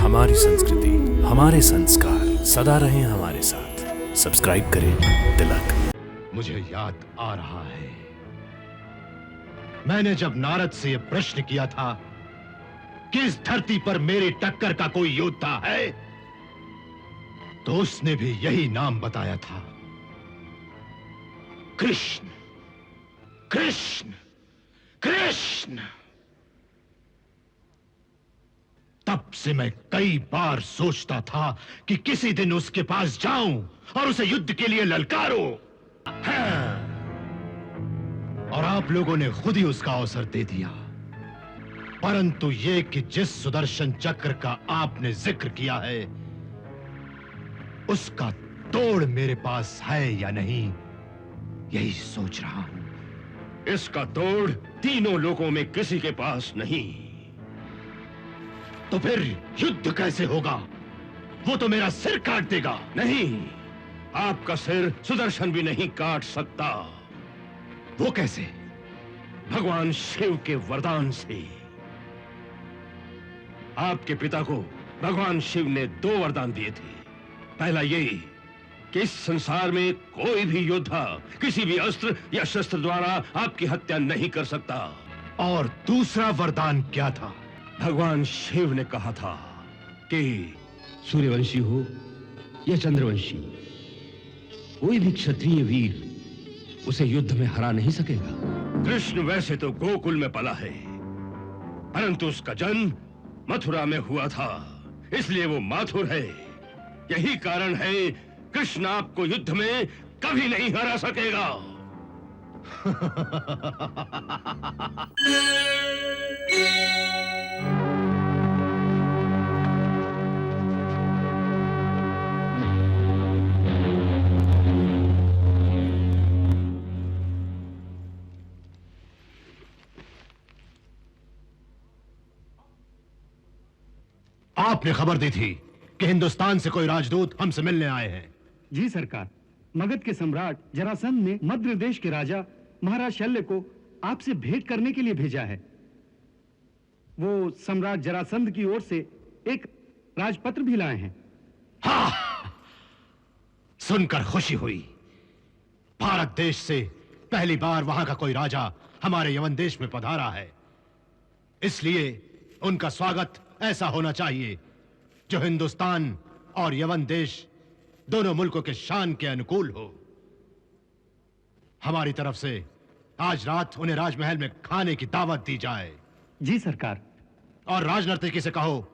हमारी संस्कृति, हमारे संस्कार सदा रहें हमारे साथ। सब्सक्राइब करें तिलक। मुझे याद आ रहा है, मैंने जब नारद से यह प्रश्न किया था कि इस धरती पर मेरी टक्कर का कोई योद्धा है, तो उसने भी यही नाम बताया था, कृष्ण। कृष्ण कृष्ण। तब से मैं कई बार सोचता था कि किसी दिन उसके पास जाऊं और उसे युद्ध के लिए ललकारूं। हाँ। और आप लोगों ने खुद ही उसका अवसर दे दिया। परंतु यह कि जिस सुदर्शन चक्र का आपने जिक्र किया है, उसका तोड़ मेरे पास है या नहीं, यही सोच रहा हूं। इसका तोड़ तीनों लोगों में किसी के पास नहीं। तो फिर युद्ध कैसे होगा? वो तो मेरा सिर काट देगा। नहीं, आपका सिर सुदर्शन भी नहीं काट सकता। वो कैसे? भगवान शिव के वरदान से। आपके पिता को भगवान शिव ने 2 वरदान दिए थे। पहला ये कि इस संसार में कोई भी योद्धा किसी भी अस्त्र या शस्त्र द्वारा आपकी हत्या नहीं कर सकता। और दूसरा वरदान क्या था? भगवान शिव ने कहा था कि सूर्यवंशी हो या चंद्रवंशी, कोई भी क्षत्रिय वीर उसे युद्ध में हरा नहीं सकेगा। कृष्ण वैसे तो गोकुल में पला है, परंतु उसका जन्म मथुरा में हुआ था, इसलिए वो माथुर है। यही कारण है कृष्ण आपको युद्ध में कभी नहीं हरा सकेगा। आपने खबर दी थी कि हिंदुस्तान से कोई राजदूत हमसे मिलने आए हैं। जी सरकार, मगध के सम्राट जरासंध ने मध्य देश के राजा महाराज शल्य को आपसे भेंट करने के लिए भेजा है। वो सम्राट जरासंध की ओर से एक राजपत्र भी लाए हैं। हाँ, सुनकर खुशी हुई। भारत देश से पहली बार वहां का कोई राजा हमारे यवन देश में पधारा है, इसलिए उनका स्वागत ऐसा होना चाहिए जो हिंदुस्तान और यवन देश दोनों मुल्कों के शान के अनुकूल हो। हमारी तरफ से आज रात उन्हें राजमहल में खाने की दावत दी जाए। जी सरकार। और राजनर्तकी से कहो,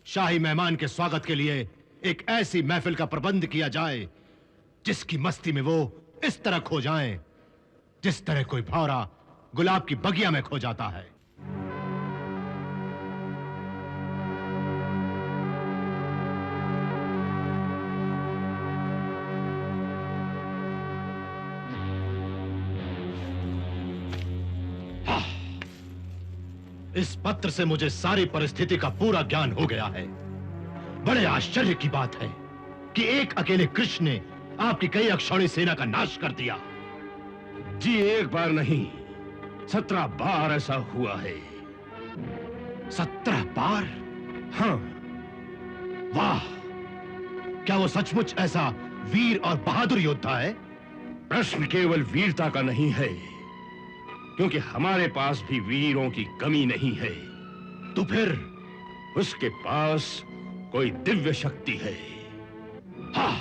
शाही मेहमान के स्वागत के लिए एक ऐसी महफिल का प्रबंध किया जाए जिसकी मस्ती में वो इस तरह खो जाएं, जिस तरह कोई भौरा गुलाब की बगिया में खो जाता है। इस पत्र से मुझे सारी परिस्थिति का पूरा ज्ञान हो गया है। बड़े आश्चर्य की बात है कि एक अकेले कृष्ण ने आपकी कई अक्षौणी सेना का नाश कर दिया। जी, एक बार नहीं, 17 बार ऐसा हुआ है। 17 बार? हाँ। वाह! क्या वो सचमुच ऐसा वीर और बहादुर योद्धा है? प्रश्न केवल वीरता का नहीं है, क्योंकि हमारे पास भी वीरों की कमी नहीं है। तो फिर उसके पास कोई दिव्य शक्ति है। हाँ,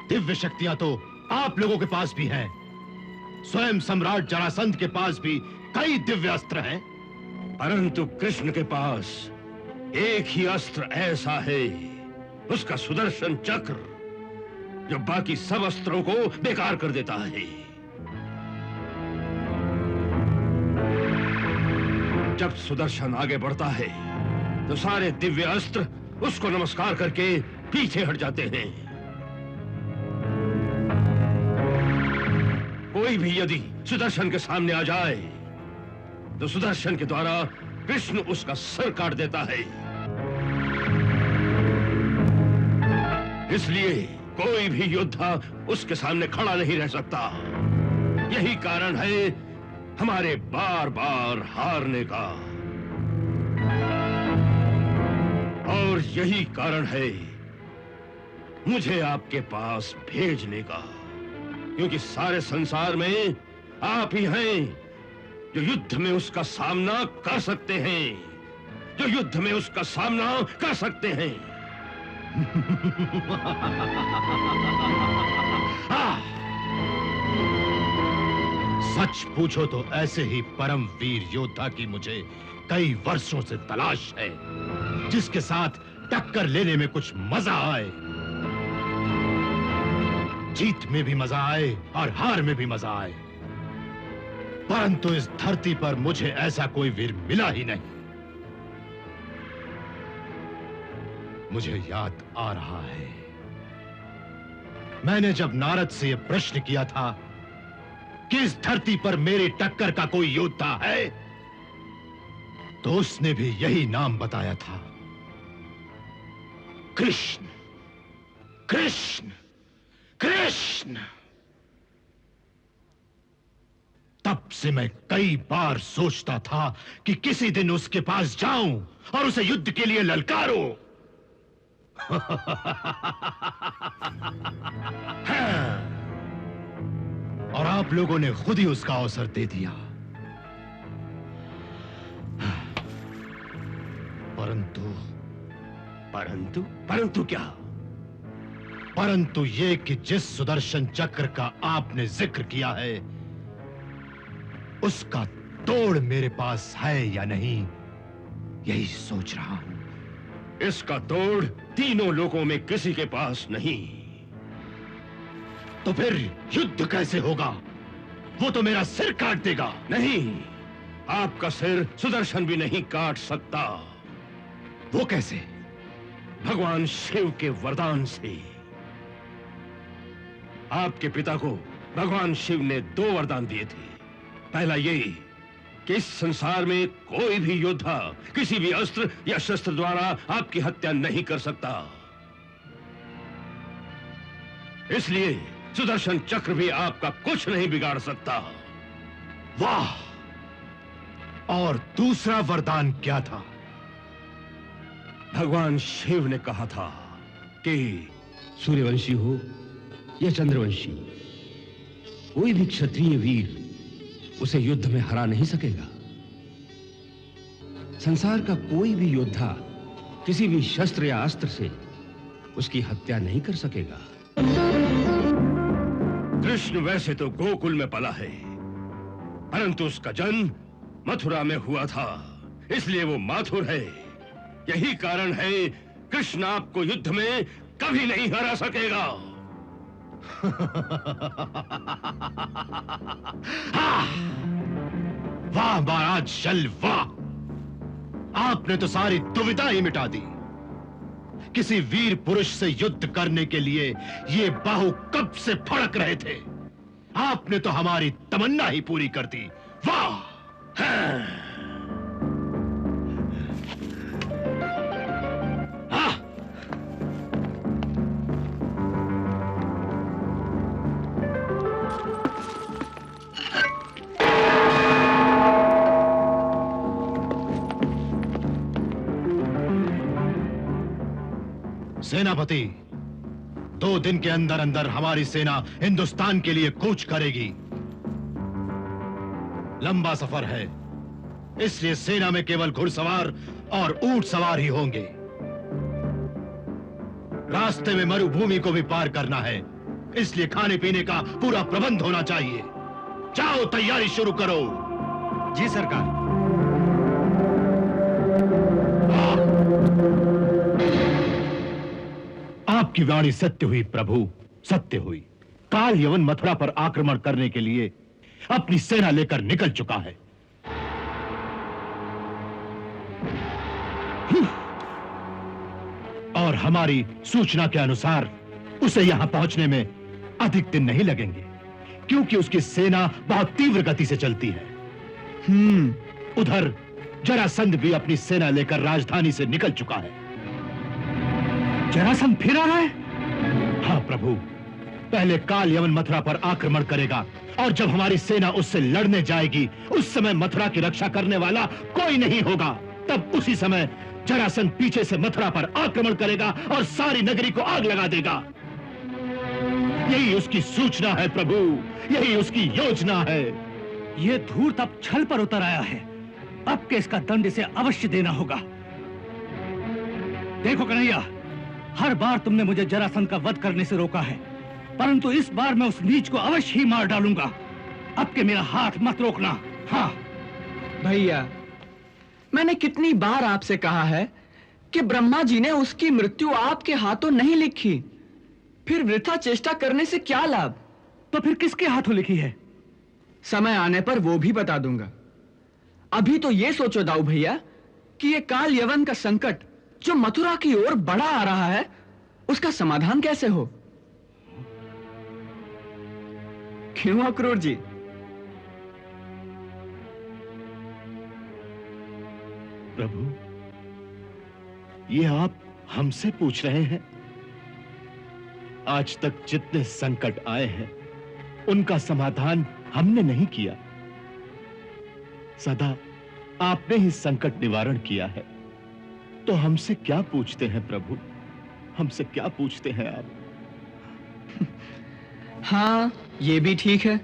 दिव्य शक्तियां तो आप लोगों के पास भी हैं। स्वयं सम्राट जरासंध के पास भी कई दिव्य अस्त्र हैं। परंतु कृष्ण के पास एक ही अस्त्र ऐसा है, उसका सुदर्शन चक्र, जो बाकी सब अस्त्रों को बेकार कर देता है। जब सुदर्शन आगे बढ़ता है तो सारे दिव्य अस्त्र उसको नमस्कार करके पीछे हट जाते हैं। कोई भी यदि सुदर्शन के सामने आ जाए तो सुदर्शन के द्वारा कृष्ण उसका सर काट देता है। इसलिए कोई भी योद्धा उसके सामने खड़ा नहीं रह सकता। यही कारण है हमारे बार बार हारने का। यही कारण है मुझे आपके पास भेजने का, क्योंकि सारे संसार में आप ही हैं जो युद्ध में उसका सामना कर सकते हैं, जो युद्ध में उसका सामना कर सकते हैं। सच पूछो तो ऐसे ही परम वीर योद्धा की मुझे कई वर्षों से तलाश है, जिसके साथ टक्कर लेने में कुछ मजा आए, जीत में भी मजा आए और हार में भी मजा आए। परंतु इस धरती पर मुझे ऐसा कोई वीर मिला ही नहीं। मुझे याद आ रहा है, मैंने जब नारद से यह प्रश्न किया था कि इस धरती पर मेरी टक्कर का कोई योद्धा है, तो उसने भी यही नाम बताया था, कृष्ण। कृष्ण कृष्ण। तब से मैं कई बार सोचता था कि किसी दिन उसके पास जाऊं और उसे युद्ध के लिए ललकारूं। और आप लोगों ने खुद ही उसका अवसर दे दिया। परंतु परंतु परंतु क्या? परंतु ये कि जिस सुदर्शन चक्र का आपने जिक्र किया है, उसका तोड़ मेरे पास है या नहीं, यही सोच रहा हूं। इसका तोड़ तीनों लोगों में किसी के पास नहीं। तो फिर युद्ध कैसे होगा? वो तो मेरा सिर काट देगा। नहीं, आपका सिर सुदर्शन भी नहीं काट सकता। वो कैसे? भगवान शिव के वरदान से। आपके पिता को भगवान शिव ने 2 वरदान दिए थे। पहला ये कि इस संसार में कोई भी योद्धा किसी भी अस्त्र या शस्त्र द्वारा आपकी हत्या नहीं कर सकता, इसलिए सुदर्शन चक्र भी आपका कुछ नहीं बिगाड़ सकता। वाह! और दूसरा वरदान क्या था? भगवान शिव ने कहा था कि सूर्यवंशी हो या चंद्रवंशी, कोई भी क्षत्रिय वीर उसे युद्ध में हरा नहीं सकेगा। संसार का कोई भी योद्धा किसी भी शस्त्र या अस्त्र से उसकी हत्या नहीं कर सकेगा। कृष्ण वैसे तो गोकुल में पला है, परंतु उसका जन्म मथुरा में हुआ था, इसलिए वो माथुर है। यही कारण है कृष्ण आपको युद्ध में कभी नहीं हरा सकेगा। वाह महाराज शल, वाह! आपने तो सारी दुविधा ही मिटा दी। किसी वीर पुरुष से युद्ध करने के लिए ये बाहु कब से फड़क रहे थे, आपने तो हमारी तमन्ना ही पूरी कर दी। वाह! सेनापति, 2 दिन के अंदर अंदर हमारी सेना हिंदुस्तान के लिए कूच करेगी। लंबा सफर है, इसलिए सेना में केवल घुड़सवार और ऊंट सवार ही होंगे। रास्ते में मरुभूमि को भी पार करना है, इसलिए खाने पीने का पूरा प्रबंध होना चाहिए। जाओ, तैयारी शुरू करो। जी सरकार। आपकी वाणी सत्य हुई प्रभु, सत्य हुई। काल यवन मथुरा पर आक्रमण करने के लिए अपनी सेना लेकर निकल चुका है। और हमारी सूचना के अनुसार उसे यहां पहुंचने में अधिक दिन नहीं लगेंगे, क्योंकि उसकी सेना बहुत तीव्र गति से चलती है। उधर जरासंध भी अपनी सेना लेकर राजधानी से निकल चुका है। जरासंध फिर आ रहा है? हाँ प्रभु, पहले काल यवन मथुरा पर आक्रमण करेगा, और जब हमारी सेना उससे लड़ने जाएगी, उस समय मथुरा की रक्षा करने वाला कोई नहीं होगा। तब उसी समय जरासंध पीछे से मथुरा पर आक्रमण करेगा और सारी नगरी को आग लगा देगा। यही उसकी सूचना है प्रभु, यही उसकी योजना है। ये धूर्त अब छल पर उतर आया है, अब के इसका दंड इसे अवश्य देना होगा। देखो कन्हैया, हर बार तुमने मुझे जरासंध का वध करने से रोका है, परंतु इस बार मैं उस नीच को अवश्य ही मार डालूंगा। अब के मेरा हाथ मत रोकना। हाँ भैया, मैंने कितनी बार आपसे कहा है कि ब्रह्मा जी ने उसकी मृत्यु आपके हाथों नहीं लिखी, फिर वृथा चेष्टा करने से क्या लाभ? तो फिर किसके हाथों लिखी है? समय आने पर वो भी बता दूंगा। अभी तो ये सोचो दाऊ भैया कि ये काल यवन का संकट जो मथुरा की ओर बढ़ा आ रहा है, उसका समाधान कैसे हो? क्यों अक्रूर जी? प्रभु, ये आप हमसे पूछ रहे हैं? आज तक जितने संकट आए हैं उनका समाधान हमने नहीं किया, सदा आपने ही संकट निवारण किया है। तो हमसे क्या पूछते हैं प्रभु, हमसे क्या पूछते हैं आप? हाँ, ये भी ठीक है।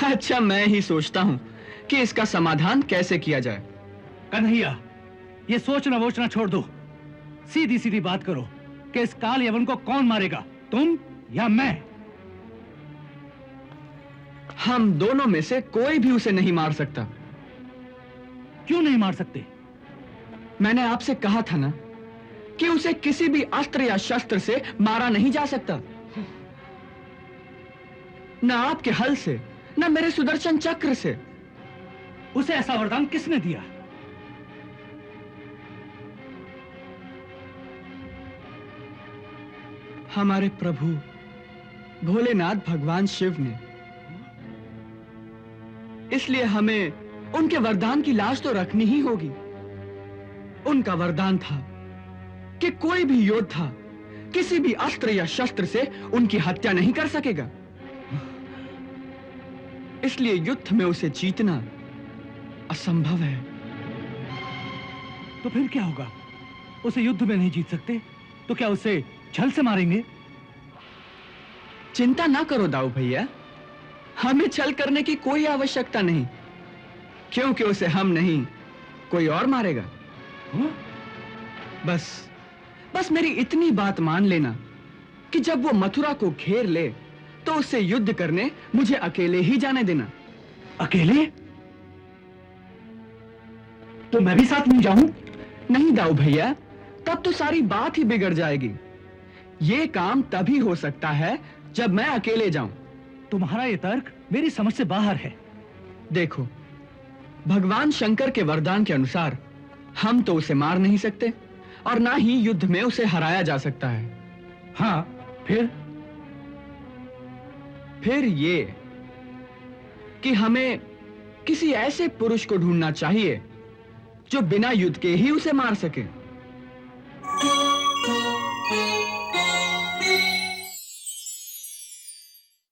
अच्छा, मैं ही सोचता हूं कि इसका समाधान कैसे किया जाए। कन्हैया, ये सोचना वोचना छोड़ दो, सीधी सीधी बात करो कि इस काल यवन को कौन मारेगा, तुम या मैं? हम दोनों में से कोई भी उसे नहीं मार सकता। क्यों नहीं मार सकते? मैंने आपसे कहा था ना कि उसे किसी भी अस्त्र या शस्त्र से मारा नहीं जा सकता, न आपके हल से, न मेरे सुदर्शन चक्र से। उसे ऐसा वरदान किसने दिया? हमारे प्रभु भोलेनाथ भगवान शिव ने। इसलिए हमें उनके वरदान की लाज तो रखनी ही होगी। उनका वरदान था कि कोई भी योद्धा किसी भी अस्त्र या शस्त्र से उनकी हत्या नहीं कर सकेगा। इसलिए युद्ध में उसे जीतना असंभव है। तो फिर क्या होगा? उसे युद्ध में नहीं जीत सकते तो क्या उसे छल से मारेंगे? चिंता ना करो दाऊ भैया, हमें छल करने की कोई आवश्यकता नहीं, क्योंकि उसे हम नहीं कोई और मारेगा। बस मेरी इतनी बात मान लेना कि जब वो मथुरा को घेर ले तो उससे युद्ध करने मुझे अकेले ही जाने देना। अकेले? तो मैं भी साथ नहीं जाऊं? नहीं दाऊ भैया, तब तो सारी बात ही बिगड़ जाएगी। ये काम तभी हो सकता है जब मैं अकेले जाऊं। तुम्हारा ये तर्क मेरी समझ से बाहर है। देखो, भगवान शंकर के वरदान के अनुसार हम तो उसे मार नहीं सकते और ना ही युद्ध में उसे हराया जा सकता है। हाँ, फिर ये कि हमें किसी ऐसे पुरुष को ढूंढना चाहिए जो बिना युद्ध के ही उसे मार सके।